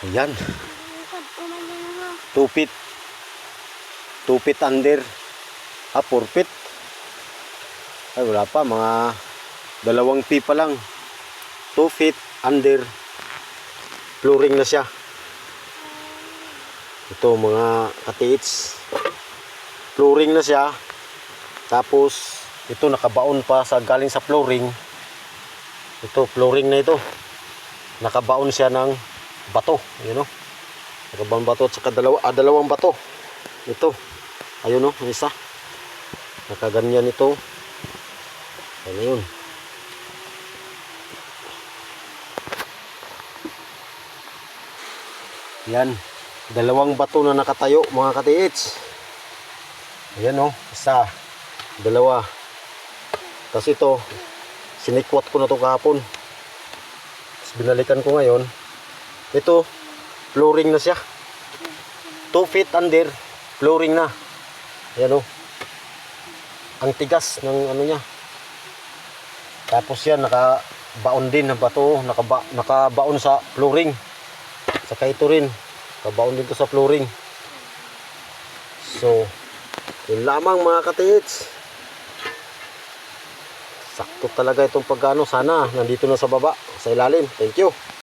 Ayan. 2 feet. 2 feet under. 4 feet. Ay, wala pa. Mga 2 feet pa lang. 2 feet under. Flooring na siya. Ito mga katiits. Flooring na siya. Tapos, ito nakabaon pa sa galing sa flooring. Ito, flooring na ito. Nakabaon siya ng bato. Ayun o. Nakabaon bato at saka dalawang bato. Ito. Ayun o, isa. Nakaganyan ito. Ayun. Yan. 2 bato na nakatayo mga katiits. Ayan o. Isa. 2. Tapos ito. Sinikwat ko na ito kahapon. Tapos binalikan ko ngayon. Ito. Flooring na siya. 2 feet under. Flooring na. Ayan o. Ang tigas ng ano niya. Tapos yan. Nakabaon din ng bato. Nakabaon sa flooring. Saka ito rin. Nakabaon din ito sa flooring. So. Yun lamang mga katiits. Sakto talaga itong pagkano. Sana nandito na sa baba. Sa ilalim. Thank you.